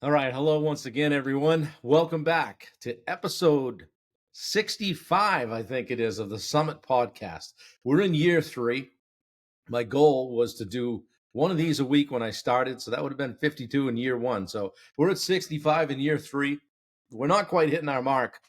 All right. Hello, once again, everyone. Welcome back to episode 65, I think it is, of the Summit podcast. We're in year 3. My goal was to do one of these a week when I started. So that would have been 52 in year 1. So we're at 65 in year 3. We're not quite hitting our mark,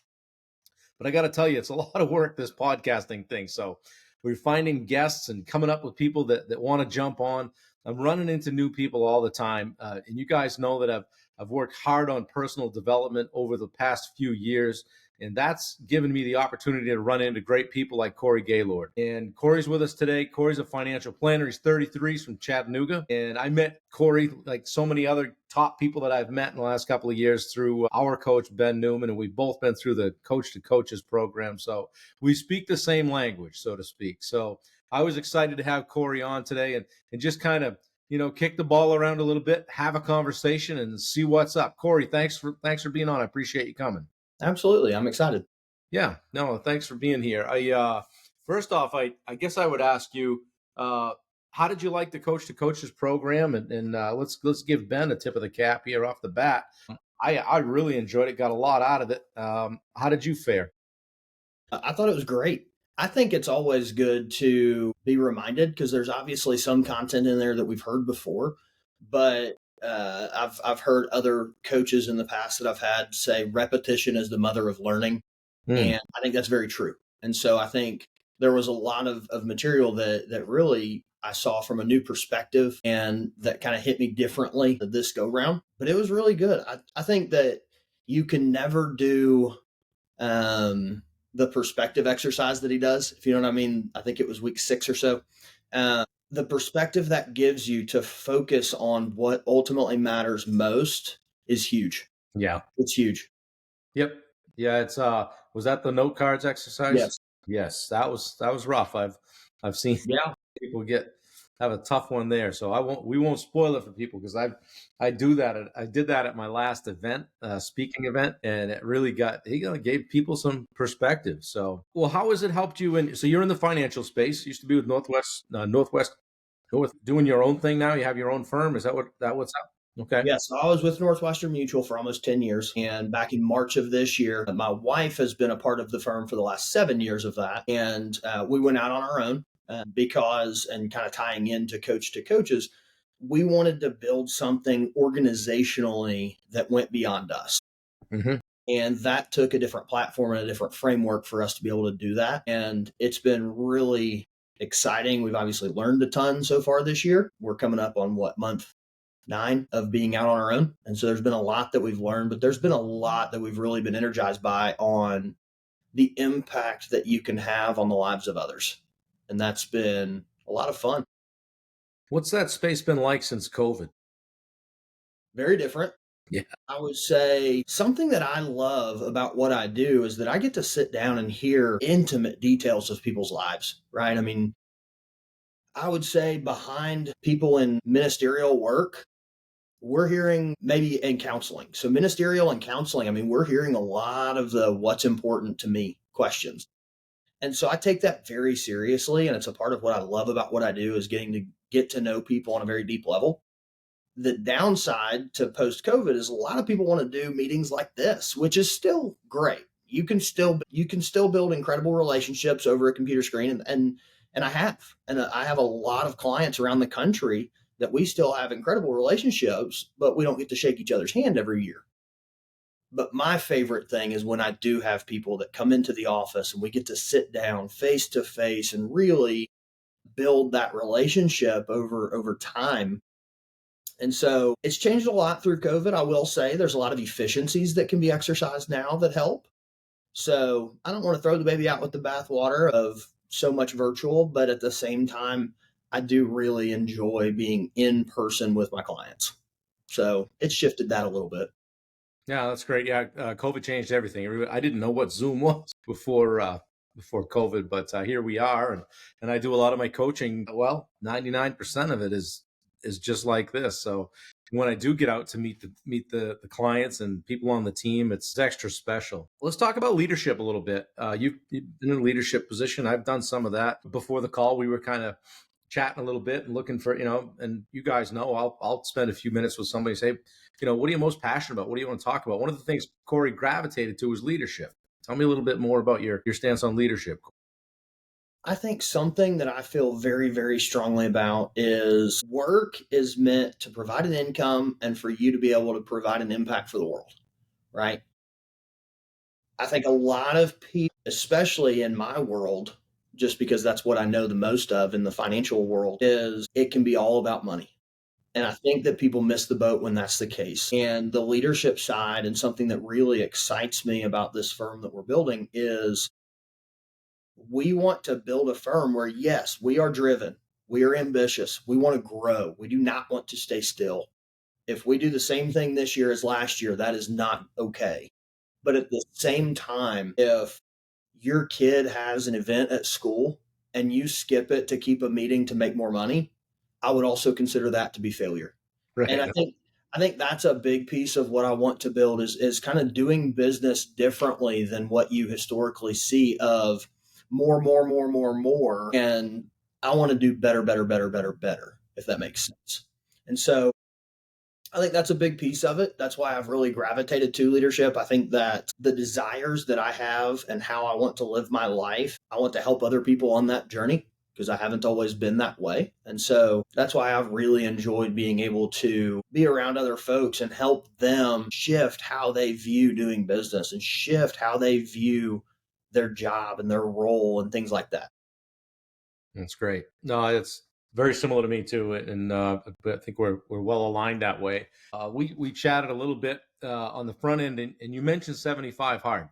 but I got to tell you, it's a lot of work, this podcasting thing. So we're finding guests and coming up with people that want to jump on. I'm running into new people all the time. And you guys know that I've worked hard on personal development over the past few years. And that's given me the opportunity to run into great people like Corey Gaylord. And Corey's with us today. Corey's a financial planner. He's 33. He's from Chattanooga. And I met Corey, like so many other top people that I've met in the last couple of years, through our coach, Ben Newman. And we've both been through the Coach to Coaches program. So we speak the same language, so to speak. So I was excited to have Corey on today and just kind of, kick the ball around a little bit, have a conversation, and see what's up. Corey, thanks for being on. I appreciate you coming. Absolutely. I'm excited. Yeah, no, thanks for being here. First off, I guess I would ask you, how did you like the Coach to Coaches program? And let's give Ben a tip of the cap here off the bat. I really enjoyed it, got a lot out of it. How did you fare? I thought it was great. I think it's always good to be reminded because there's obviously some content in there that we've heard before, but I've heard other coaches in the past that I've had say repetition is the mother of learning, Mm. and I think that's very true. And so I think there was a lot of material that really I saw from a new perspective and that kind of hit me differently this go round. But it was really good. I think that you can never do um, the perspective exercise that he does. If you know what I mean, I think it was week 6 or so. The perspective that gives you to focus on what ultimately matters most is huge. Yeah. It's huge. Yep. Yeah. It's was that the note cards exercise? Yes. Yes, that was rough. I've seen Yeah. people have a tough one there. So we won't spoil it for people because I did that at my last event, speaking event, and it really gave people some perspective. So, well, how has it helped you? So you're in the financial space. You used to be with Northwest North, doing your own thing now. You have your own firm. Is that what's up? Okay. Yeah, so I was with Northwestern Mutual for almost 10 years. And back in March of this year, my wife has been a part of the firm for the last 7 years of that. And we went out on our own because, and kind of tying into Coach to Coaches, we wanted to build something organizationally that went beyond us. Mm-hmm. And that took a different platform and a different framework for us to be able to do that. And it's been really exciting. We've obviously learned a ton so far this year. We're coming up on month 9 of being out on our own. And so there's been a lot that we've learned, but there's been a lot that we've really been energized by on the impact that you can have on the lives of others. And that's been a lot of fun. What's that space been like since COVID? Very different. Yeah. I would say something that I love about what I do is that I get to sit down and hear intimate details of people's lives, right? I mean, I would say behind people in ministerial work, we're hearing maybe in counseling. So ministerial and counseling, I mean, we're hearing a lot of the what's important to me questions. And so I take that very seriously. And it's a part of what I love about what I do is getting to get to know people on a very deep level. The downside to post COVID is a lot of people want to do meetings like this, which is still great. You can still build incredible relationships over a computer screen, and I have a lot of clients around the country that we still have incredible relationships, but we don't get to shake each other's hand every year. But my favorite thing is when I do have people that come into the office and we get to sit down face to face and really build that relationship over time. And so it's changed a lot through COVID. I will say there's a lot of efficiencies that can be exercised now that help. So I don't want to throw the baby out with the bathwater of so much virtual, but at the same time, I do really enjoy being in person with my clients. So it's shifted that a little bit. Yeah, that's great. Yeah, COVID changed everything. I didn't know what Zoom was before COVID, but here we are, and I do a lot of my coaching. Well, 99% of it is just like this. So when I do get out to meet the clients and people on the team, it's extra special. Let's talk about leadership a little bit. You've been in a leadership position. I've done some of that. Before the call, we were kind of chatting a little bit and looking for, and you guys know, I'll spend a few minutes with somebody and say, what are you most passionate about? What do you want to talk about? One of the things Corey gravitated to was leadership. Tell me a little bit more about your stance on leadership. I think something that I feel very, very strongly about is work is meant to provide an income and for you to be able to provide an impact for the world, right? I think a lot of people, especially in my world, just because that's what I know the most of in the financial world, is it can be all about money. And I think that people miss the boat when that's the case. And the leadership side, and something that really excites me about this firm that we're building, is we want to build a firm where, yes, we are driven, we are ambitious, we want to grow, we do not want to stay still. If we do the same thing this year as last year, that is not okay. But at the same time, if your kid has an event at school and you skip it to keep a meeting to make more money, I would also consider that to be failure. And Right. I think that's a big piece of what I want to build is kind of doing business differently than what you historically see of more, more, more, more, more. And I want to do better, better, better, better, better, if that makes sense. And so I think that's a big piece of it. That's why I've really gravitated to leadership. I think that the desires that I have and how I want to live my life, I want to help other people on that journey because I haven't always been that way. And so that's why I've really enjoyed being able to be around other folks and help them shift how they view doing business and shift how they view their job and their role and things like that. That's great. No, it's very similar to me too, and I think we're well aligned that way. We chatted a little bit on the front end, and you mentioned 75 hard.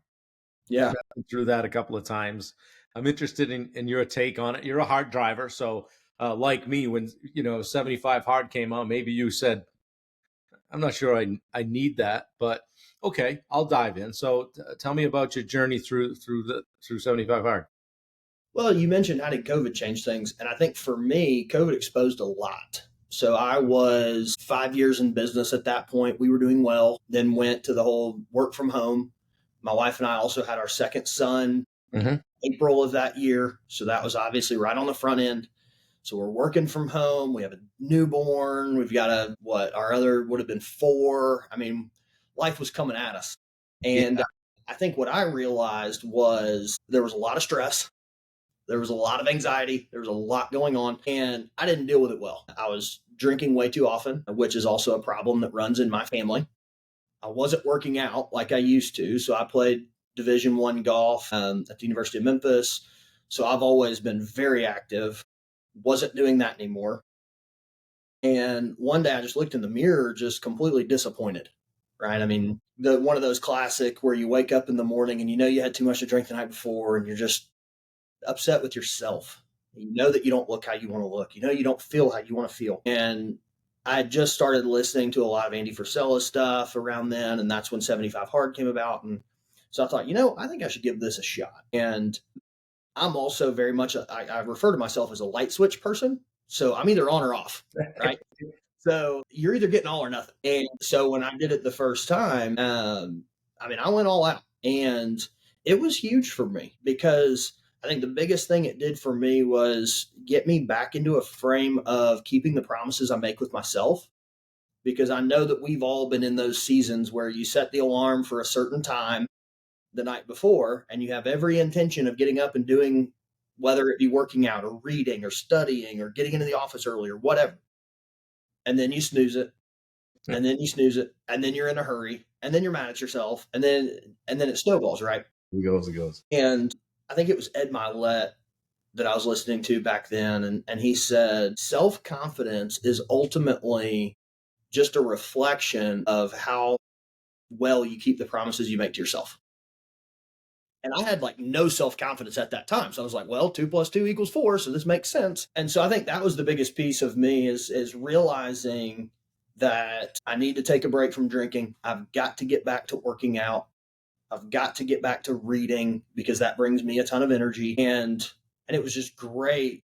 Yeah. I've been through that a couple of times. I'm interested in your take on it. You're a hard driver, so like me, when 75 hard came out, maybe you said, "I'm not sure I need that," but okay, I'll dive in. So tell me about your journey through 75 hard. Well, you mentioned how did COVID change things? And I think for me, COVID exposed a lot. So I was 5 years in business at that point. We were doing well, then went to the whole work from home. My wife and I also had our second son Mm-hmm. April of that year. So that was obviously right on the front end. So we're working from home. We have a newborn. We've got our other would have been four. I mean, life was coming at us. Yeah. And I think what I realized was there was a lot of stress, there was a lot of anxiety. There was a lot going on, and I didn't deal with it well. I was drinking way too often, which is also a problem that runs in my family. I wasn't working out like I used to, so I played Division I golf at the University of Memphis. So I've always been very active. Wasn't doing that anymore. And one day I just looked in the mirror, just completely disappointed. Right? I mean, the one of those classic where you wake up in the morning and you know you had too much to drink the night before, and you're just upset with yourself. You know that you don't look how you want to look. You know you don't feel how you want to feel. And I just started listening to a lot of Andy Frisella's stuff around then, and that's when 75 Hard came about. And so I thought, I think I should give this a shot. And I'm also very much, I refer to myself as a light switch person. So I'm either on or off, right? So you're either getting all or nothing. And so when I did it the first time, I went all out, and it was huge for me because I think the biggest thing it did for me was get me back into a frame of keeping the promises I make with myself. Because I know that we've all been in those seasons where you set the alarm for a certain time the night before, and you have every intention of getting up and doing, whether it be working out or reading or studying or getting into the office early or whatever. And then you snooze it, and then you snooze it, and then you're in a hurry, and then you're mad at yourself, and then it snowballs, right? It goes. And I think it was Ed Milet that I was listening to back then, and he said self-confidence is ultimately just a reflection of how well you keep the promises you make to yourself. And I had like no self-confidence at that time. So I was like, well, 2 + 2 = 4. So this makes sense. And so I think that was the biggest piece of me is realizing that I need to take a break from drinking. I've got to get back to working out. I've got to get back to reading because that brings me a ton of energy. And it was just great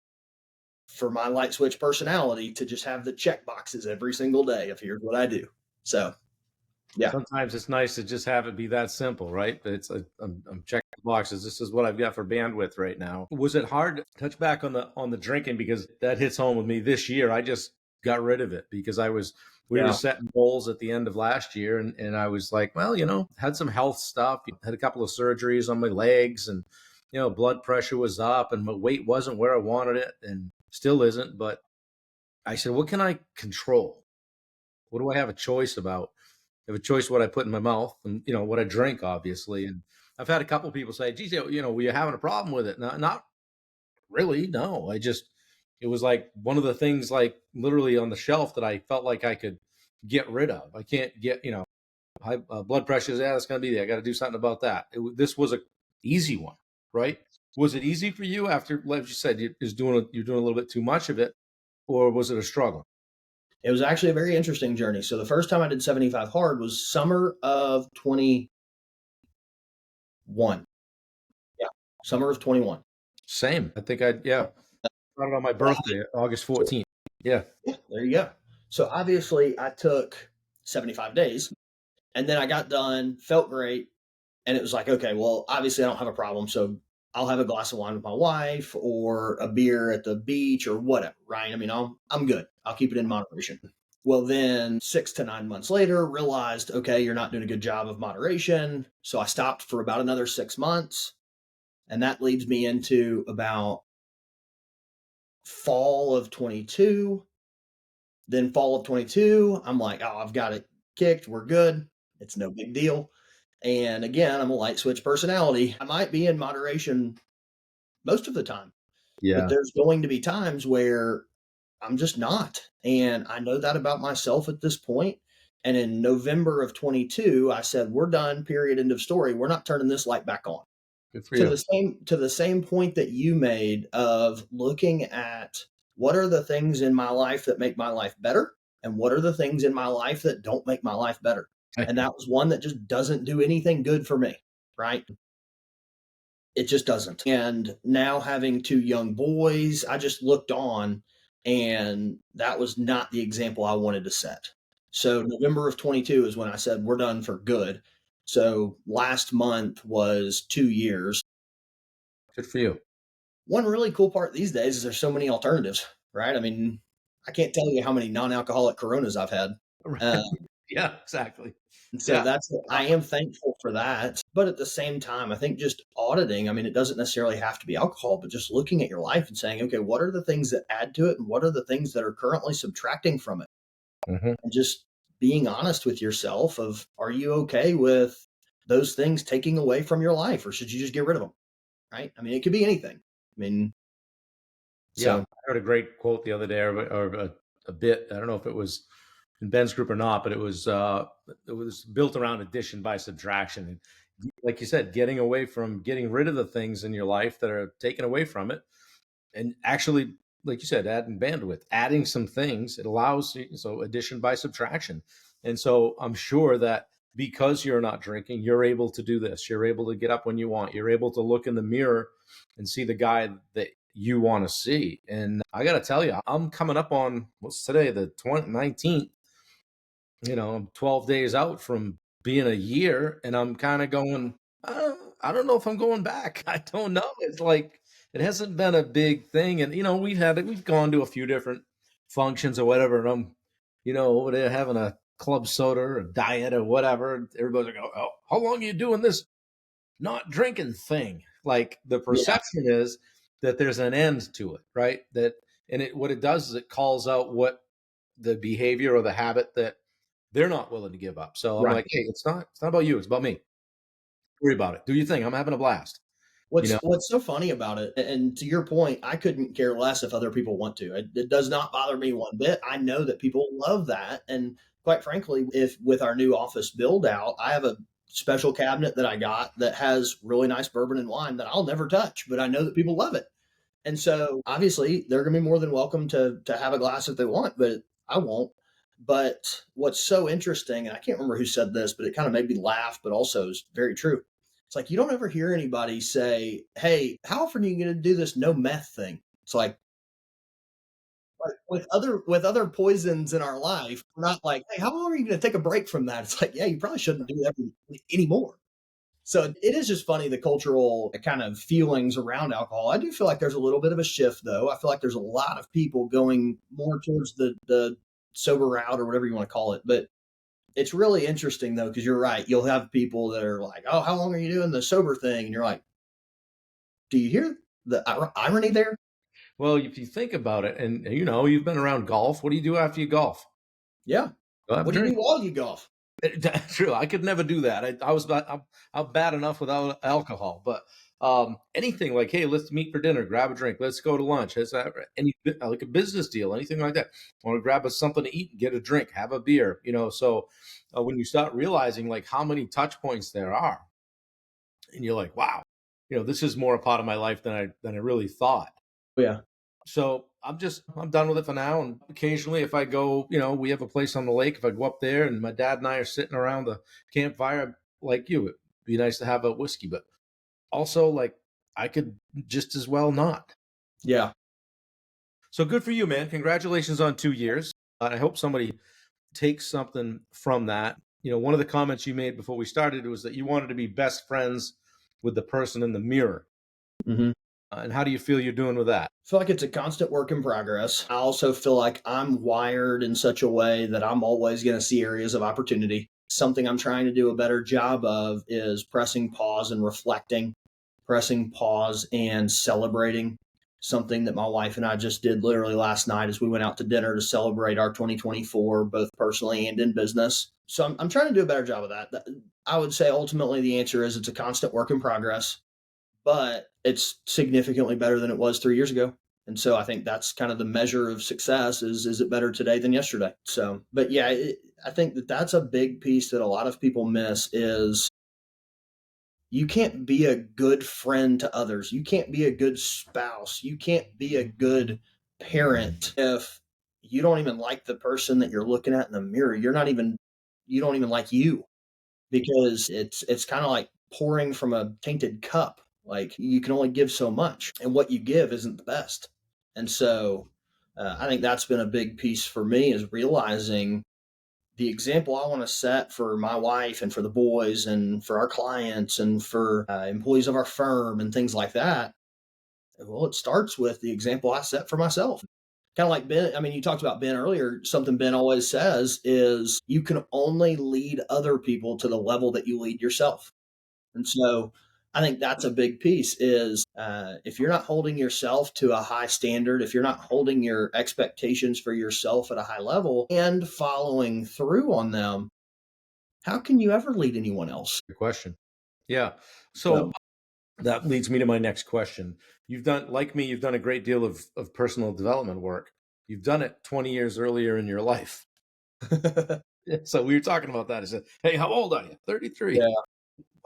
for my light switch personality to just have the check boxes every single day of here's what I do. So Yeah. Sometimes it's nice to just have it be that simple, right? I'm checking the boxes. This is what I've got for bandwidth right now. Was it hard to touch back on the drinking, because that hits home with me this year? I just got rid of it because we were Yeah. setting goals at the end of last year, and I was like, well, had some health stuff, had a couple of surgeries on my legs, and blood pressure was up, and my weight wasn't where I wanted it, and still isn't. But I said, what can I control? What do I have a choice about? I have a choice what I put in my mouth, and what I drink, obviously. And I've had a couple of people say, geez, were you having a problem with it? Not really. No, it was like one of the things, like literally on the shelf, that I felt like I could get rid of. I can't get, high blood pressure. Yeah, that's going to be there. I got to do something about that. This was a easy one, right? Was it easy for you after, like you said, you're doing a little bit too much of it, or was it a struggle? It was actually a very interesting journey. So the first time I did 75 hard was summer of 21. Yeah. Summer of 21. Same. I think yeah, started on my birthday, August 14th. Yeah. Yeah, there you go. So obviously I took 75 days and then I got done, felt great. And it was like, okay, well, obviously I don't have a problem. So I'll have a glass of wine with my wife or a beer at the beach or whatever, right? I mean, I'm good. I'll keep it in moderation. Well, then 6 to 9 months later, realized, okay, you're not doing a good job of moderation. So I stopped for about another 6 months. And that leads me into about fall of 22. Then fall of 22, I'm like, oh, I've got it kicked. We're good. It's no big deal. And again, I'm a light switch personality. I might be in moderation most of the time, but Yeah. there's going to be times where I'm just not. And I know that about myself at this point. And in November of 22, I said, we're done, period, end of story. We're not turning this light back on. Good for you. To the same point that you made of looking at what are the things in my life that make my life better and what are the things in my life that don't make my life better. And that was one that just doesn't do anything good for me, right? It just doesn't. And now having two young boys, I just looked on and that was not the example I wanted to set. So November of 22 is when I said we're done for good. So last month was 2 years. Good for you. One really cool part these days is there's so many alternatives, right? I mean, I can't tell you how many non-alcoholic Coronas I've had. Uh, Yeah, exactly. and so Yeah. that's I am thankful for that. But at the same time, I think just auditing, I mean, it doesn't necessarily have to be alcohol, but just looking at your life and saying, okay, what are the things that add to it and what are the things that are currently subtracting from it? Hmm. And just being honest with yourself of are you okay with those things taking away from your life or should you just get rid of them? Right? I mean, it could be anything. I mean, Yeah. so I heard a great quote the other day, or a bit. I don't know if it was in Ben's group or not, but it was built around addition by subtraction. And like you said, getting rid of the things in your life that are taken away from it, and actually, like you said, adding bandwidth, adding some things. It allows, so addition by subtraction. And so I'm sure that because you're not drinking, you're able to do this. You're able to get up when you want. You're able to look in the mirror and see the guy that you want to see. And I got to tell you, I'm coming up on what's today, the 19th. I'm 12 days out from being a year, and I'm kind of going, I don't know if I'm going back. I don't know. It's like it hasn't been a big thing, and we've gone to a few different functions or whatever, and I'm, over there having a club soda or a diet or whatever. And everybody's like, oh, how long are you doing this not drinking thing? Like the yeah, perception is that there's an end to it, right? What it does is it calls out what the behavior or the habit that they're not willing to give up. So I'm right. like, hey, it's not about you, it's about me. Worry about it. Do your thing. I'm having a blast. You know? What's so funny about it, and to your point, I couldn't care less if other people want to. It does not bother me one bit. I know that people love that, and quite frankly, if with our new office build out, I have a special cabinet that I got that has really nice bourbon and wine that I'll never touch, but I know that people love it. And so obviously they're going to be more than welcome to have a glass if they want, but I won't. But what's so interesting, and I can't remember who said this, but it kind of made me laugh, but also is very true. It's like you don't ever hear anybody say, "Hey, how often are you going to do this no meth thing?" It's like, with other poisons in our life, we're not like, "Hey, how long are you gonna take a break from that?" It's like, "Yeah, you probably shouldn't do that anymore." So it is just funny the cultural kind of feelings around alcohol. I do feel like there's a little bit of a shift, though. I feel like there's a lot of people going more towards the sober route or whatever you want to call it. But it's really interesting though, because you're right. You'll have people that are like, "Oh, how long are you doing the sober thing?" And you're like, "Do you hear the irony there?" Well, if you think about it, and you've been around golf. What do you do after you golf? Yeah. Go have a What do you drink. do while you golf? True. I could never do that. I'm bad enough without alcohol, but anything like, hey, let's meet for dinner, grab a drink, let's go to lunch. Is that like a business deal, anything like that? Want to grab us something to eat, and get a drink, have a beer, So when you start realizing like how many touch points there are, and you're like, wow, this is more a part of my life than I really thought. Yeah. So I'm done with it for now. And occasionally, if I go, we have a place on the lake. If I go up there and my dad and I are sitting around the campfire, like you, it'd be nice to have a whiskey. But also, like, I could just as well not. Yeah. So good for you, man. Congratulations on 2 years. I hope somebody takes something from that. One of the comments you made before we started was that you wanted to be best friends with the person in the mirror. Hmm. And how do you feel you're doing with that? I feel like it's a constant work in progress. I also feel like I'm wired in such a way that I'm always going to see areas of opportunity. Something I'm trying to do a better job of is pressing pause and reflecting, pressing pause and celebrating. Something that my wife and I just did literally last night as we went out to dinner to celebrate our 2024, both personally and in business. So I'm trying to do a better job of that. I would say ultimately the answer is it's a constant work in progress, but it's significantly better than it was 3 years ago. And so I think that's kind of the measure of success is it better today than yesterday? So, but yeah, I think that that's a big piece that a lot of people miss is you can't be a good friend to others. You can't be a good spouse. You can't be a good parent if you don't even like the person that you're looking at in the mirror. You don't even like you, because it's kind of like pouring from a tainted cup. Like you can only give so much, and what you give isn't the best. And so, I think that's been a big piece for me is realizing the example I want to set for my wife and for the boys and for our clients and for employees of our firm and things like that. Well, it starts with the example I set for myself. Kind of like Ben. I mean, you talked about Ben earlier. Something Ben always says is you can only lead other people to the level that you lead yourself. And so I think that's a big piece is if you're not holding yourself to a high standard, if you're not holding your expectations for yourself at a high level and following through on them, how can you ever lead anyone else? Good question. Yeah. So So, that leads me to my next question. Like me, you've done a great deal of personal development work. You've done it 20 years earlier in your life. So we were talking about that. I said, hey, how old are you? 33. yeah,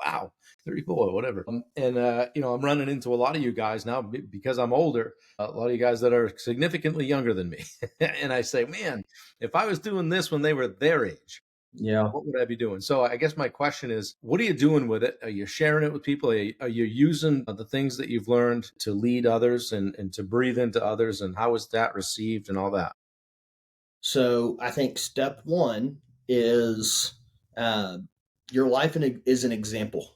Wow. 34, whatever. And, I'm running into a lot of you guys now because I'm older, a lot of you guys that are significantly younger than me. And I say, man, if I was doing this when they were their age, yeah. what would I be doing? So I guess my question is, what are you doing with it? Are you sharing it with people? Are you using the things that you've learned to lead others and to breathe into others? And how is that received and all that? So I think step one is uh, your life is an example,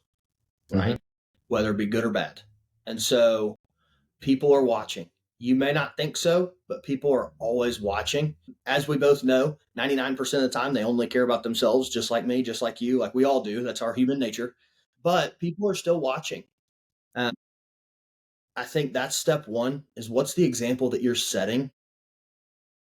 Hmm. right? Whether it be good or bad. And so people are watching. You may not think so, but people are always watching. As we both know, 99% of the time, they only care about themselves, just like me, just like you, like we all do. That's our human nature. But people are still watching. Um, I think that's step one is what's the example that you're setting,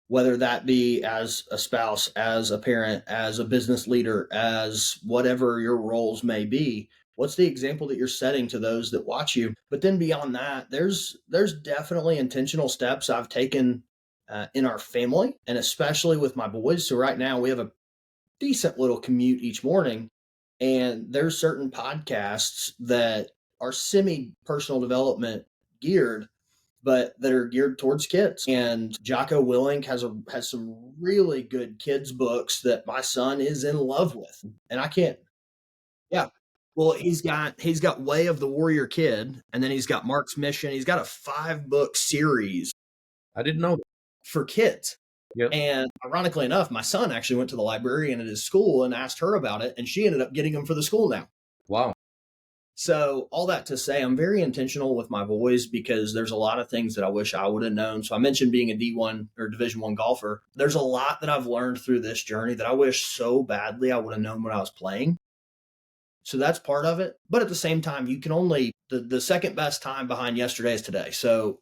whether that be as a spouse, as a parent, as a business leader, as whatever your roles may be. What's the example that you're setting to those that watch you? But then beyond that, there's definitely intentional steps I've taken in our family, and especially with my boys. So right now we have a decent little commute each morning, and there's certain podcasts that are semi personal development geared, but that are geared towards kids. And Jocko Willink has some really good kids books that my son is in love with. And I can't, yeah. Well, he's got Way of the Warrior Kid, and then he's got Mark's Mission. He's got a 5-book series I didn't know that. for kids. Yep. And ironically enough, my son actually went to the librarian at his school and asked her about it, and she ended up getting him for the school now. Wow. So all that to say, I'm very intentional with my boys because there's a lot of things that I wish I would have known. So I mentioned being a D1 or Division 1 golfer. There's a lot that I've learned through this journey that I wish so badly I would have known when I was playing. So that's part of it. But at the same time, you can only the second best time behind yesterday is today. So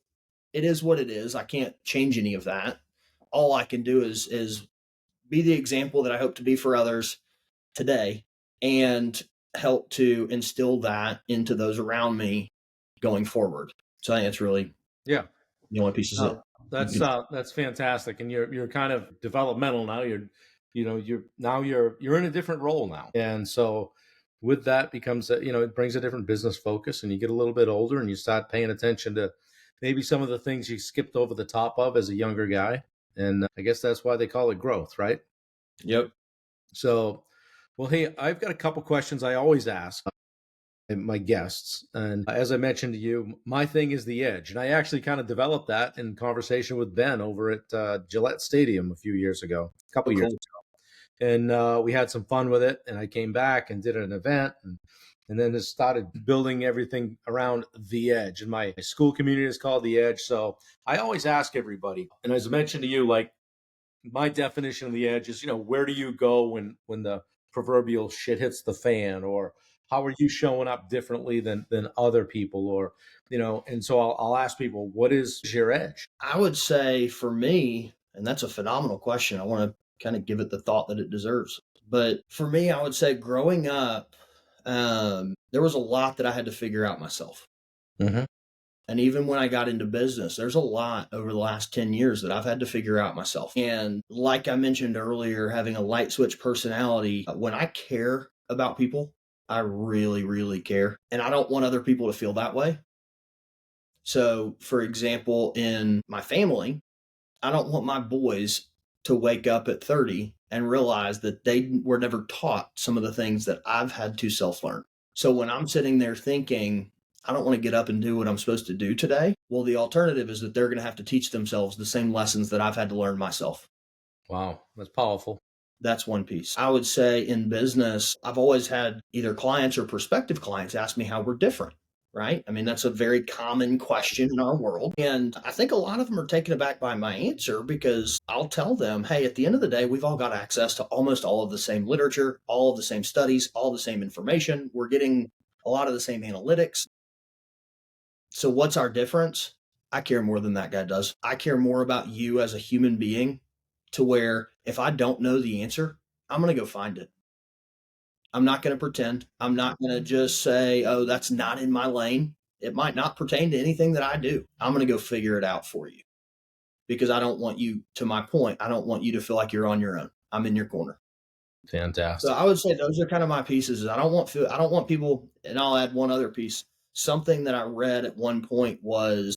it is what it is. I can't change any of that. All I can do is be the example that I hope to be for others today and help to instill that into those around me going forward. So I think it's really Yeah. the only pieces that you can. That's fantastic. And you're kind of developmental now. You're in a different role now. And so with that becomes it brings a different business focus, and you get a little bit older and you start paying attention to maybe some of the things you skipped over the top of as a younger guy. And I guess that's why they call it growth, right? Yep. So, well, hey, I've got a couple questions I always ask my guests. And as I mentioned to you, my thing is the edge. And I actually kind of developed that in conversation with Ben over at Gillette Stadium a few years ago, a couple Oh, years cool. ago. And we had some fun with it. And I came back and did an event. And then just started building everything around the edge. And my school community is called the edge. So I always ask everybody. And as I mentioned to you, like, my definition of the edge is, where do you go when the proverbial shit hits the fan, or how are you showing up differently than other people, or and so I'll ask people, what is your edge? I would say for me, and that's a phenomenal question. I want to kind of give it the thought that it deserves. But for me, I would say growing up, there was a lot that I had to figure out myself. Mm-hmm. And even when I got into business, there's a lot over the last 10 years that I've had to figure out myself. And like I mentioned earlier, having a light switch personality, when I care about people, I really, really care. And I don't want other people to feel that way. So, for example, in my family, I don't want my boys to wake up at 30 and realize that they were never taught some of the things that I've had to self learn. So when I'm sitting there thinking, I don't want to get up and do what I'm supposed to do today, well, the alternative is that they're going to have to teach themselves the same lessons that I've had to learn myself. Wow, that's powerful. That's one piece. I would say in business, I've always had either clients or prospective clients ask me how we're different, right? I mean, that's a very common question in our world. And I think a lot of them are taken aback by my answer because I'll tell them, hey, at the end of the day, we've all got access to almost all of the same literature, all of the same studies, all the same information. We're getting a lot of the same analytics. So what's our difference? I care more than that guy does. I care more about you as a human being to where if I don't know the answer, I'm going to go find it. I'm not going to pretend. I'm not going to just say, oh, that's not in my lane. It might not pertain to anything that I do. I'm going to go figure it out for you because I don't want you, to my point, I don't want you to feel like you're on your own. I'm in your corner. So Fantastic. I would say those are kind of my pieces. I don't want people, and I'll add one other piece. Something that I read at one point was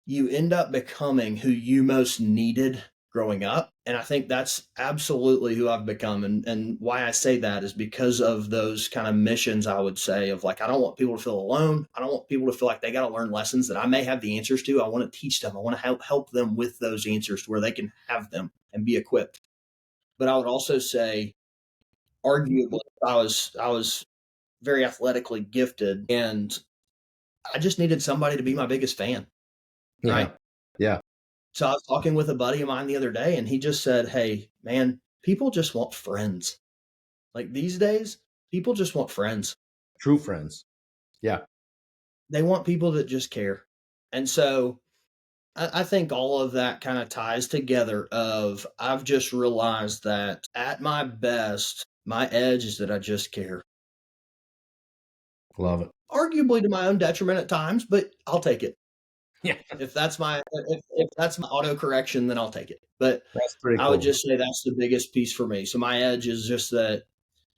you end up becoming who you most needed growing up. And I think that's absolutely who I've become. And why I say that is because of those kind of missions, I would say, of like, I don't want people to feel alone. I don't want people to feel like they got to learn lessons that I may have the answers to. I want to teach them. I want to help them with those answers to where they can have them and be equipped. But I would also say, arguably, I was very athletically gifted and I just needed somebody to be my biggest fan. Yeah. Right. Yeah. So I was talking with a buddy of mine the other day, and he just said, hey, man, people just want friends. Like these days, people just want friends. True friends. Yeah. They want people that just care. And so I think all of that kind of ties together of I've just realized that at my best, my edge is that I just care. Love it. Arguably to my own detriment at times, but I'll take it. Yeah. If that's my auto correction, then I'll take it. But That's pretty I would cool. just say that's the biggest piece for me. So my edge is just that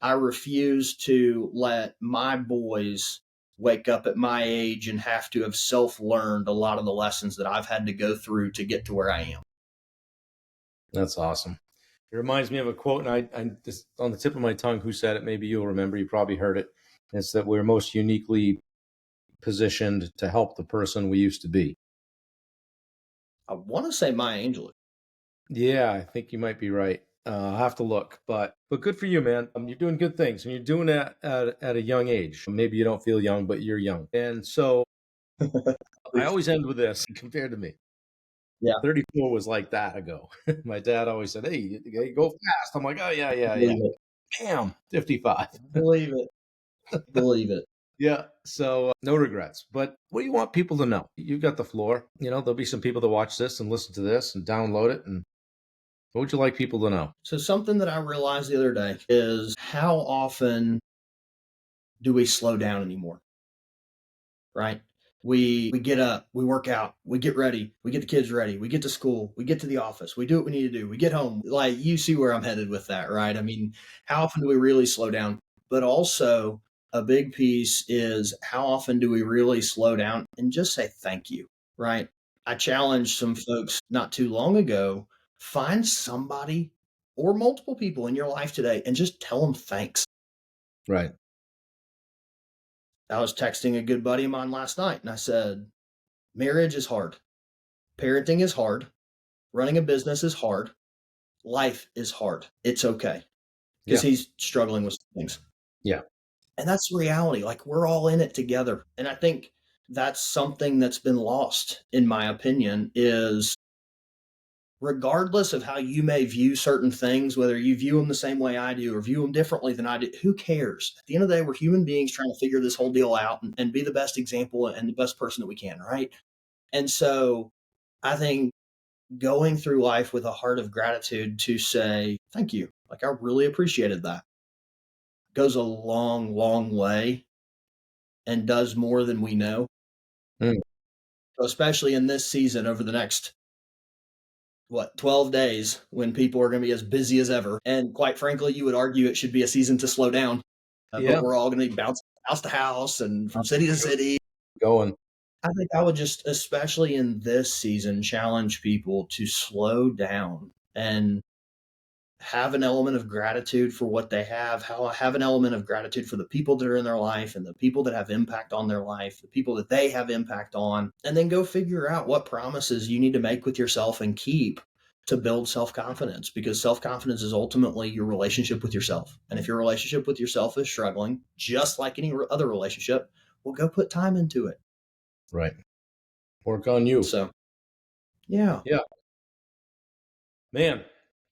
I refuse to let my boys wake up at my age and have to have self learned a lot of the lessons that I've had to go through to get to where I am. That's awesome. It reminds me of a quote, and I just on the tip of my tongue, who said it? Maybe you'll remember. You probably heard it. It's that we're most uniquely positioned to help the person we used to be. I want to say Maya Angelou. Yeah, I think you might be right. I'll have to look, but good for you, man. You're doing good things, and you're doing it at a young age. Maybe you don't feel young, but you're young. And so I always end with this compared to me. Yeah, 34 was like that ago. My dad always said, "Hey, you go fast." I'm like, "Oh yeah, I yeah, yeah." believe it. Bam, 55. I believe it. I believe it. Yeah. So no regrets. But what do you want people to know? You got the floor. There'll be some people that watch this and listen to this and download it. And what would you like people to know? So something that I realized the other day is how often do we slow down anymore? Right? We get up, we work out, we get ready, we get the kids ready, we get to school, we get to the office, we do what we need to do, we get home. Like you see where I'm headed with that, right? I mean, how often do we really slow down? But also a big piece is how often do we really slow down and just say thank you, right? I challenged some folks not too long ago, find somebody or multiple people in your life today and just tell them thanks. Right. I was texting a good buddy of mine last night and I said, marriage is hard. Parenting is hard. Running a business is hard. Life is hard. It's okay because Yeah. he's struggling with things. Yeah. And that's the reality. Like we're all in it together. And I think that's something that's been lost, in my opinion, is regardless of how you may view certain things, whether you view them the same way I do or view them differently than I do, who cares? At the end of the day, we're human beings trying to figure this whole deal out and be the best example and the best person that we can, right? And so I think going through life with a heart of gratitude to say, thank you. Like, I really appreciated that. Goes a long, long way and does more than we know, Mm. especially in this season over the next, 12 days when people are going to be as busy as ever. And quite frankly, you would argue it should be a season to slow down, but Yeah. we're all going to be bouncing house to house and from city to city. Going. I think I would just, especially in this season, challenge people to slow down and have an element of gratitude for what they have an element of gratitude for the people that are in their life and the people that have impact on their life, the people that they have impact on, and then go figure out what promises you need to make with yourself and keep to build self-confidence, because self-confidence is ultimately your relationship with yourself. And if your relationship with yourself is struggling, just like any other relationship, well, go put time into it. Right. Work on you. So, yeah, Yeah. Man,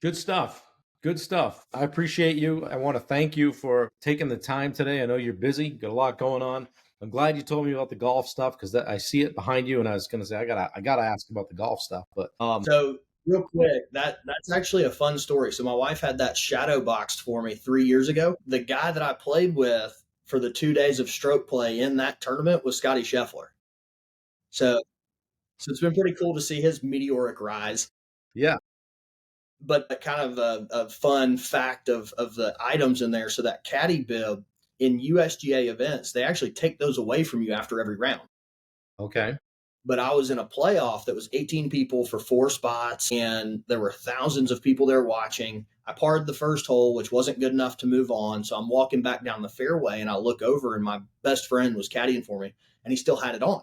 good stuff. Good stuff. I appreciate you. I want to thank you for taking the time today. I know you're busy, got a lot going on. I'm glad you told me about the golf stuff because I see it behind you, and I was going to say I gotta ask about the golf stuff. But so real quick, that's actually a fun story. So my wife had that shadow boxed for me 3 years ago. The guy that I played with for the 2 days of stroke play in that tournament was Scotty Scheffler. So it's been pretty cool to see his meteoric rise. yeah, But a kind of a fun fact of the items in there. So that caddy bib in USGA events, they actually take those away from you after every round. okay, But I was in a playoff that was 18 people for 4 spots, and there were thousands of people there watching. I parred the first hole, which wasn't good enough to move on. So I'm walking back down the fairway, and I look over, and my best friend was caddying for me, and he still had it on.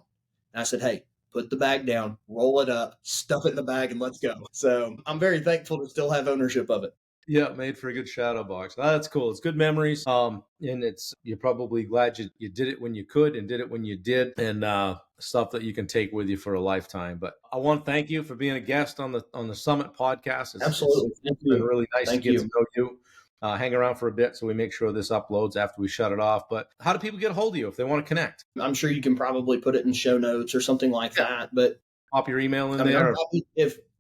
And I said, "Hey, put the bag down, roll it up, stuff it in the bag, and let's go." So I'm very thankful to still have ownership of it. yeah, made for a good shadow box. That's cool. It's good memories. And you're probably glad you did it when you could and did it when you did, and stuff that you can take with you for a lifetime. But I want to thank you for being a guest on the Summit podcast. It's Absolutely. Thank been you. really nice to Thank get to you. know you. Hang around for a bit so we make sure this uploads after we shut it off. But how do people get a hold of you if they want to connect? I'm sure you can probably put it in show notes or something like Yeah, that. But pop your email in I mean, I'm there. happy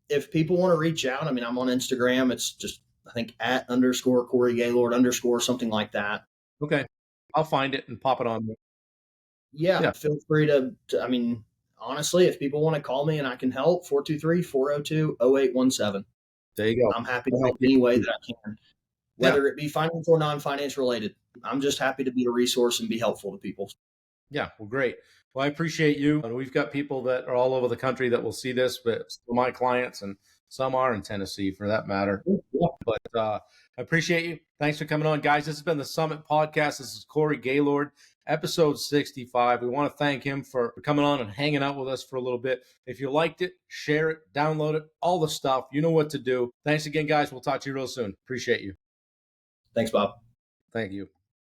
if people want to reach out. I mean, I'm on Instagram. It's just I think at underscore Corey Gaylord underscore something like that. Okay, I'll find it and pop it on there. Yeah, Yeah, feel free I mean, honestly, if people want to call me and I can help, 423-402-0817. there you go. I'm happy to I'll help help any way you. that I can, Yeah. whether it be financial or non-finance related. I'm just happy to be a resource and be helpful to people. Yeah, well, great. Well, I appreciate you. And we've got people that are all over the country that will see this, but still my clients, and some are in Tennessee for that matter. Yeah. But I appreciate you. Thanks for coming on, guys. This has been the Summit Podcast. This is Corey Gaylord. episode 65. We want to thank him for coming on and hanging out with us for a little bit. If you liked it, share it, download it, all the stuff. You know what to do. Thanks again, guys. We'll talk to you real soon. Appreciate you. Thanks, Bob. Thank you.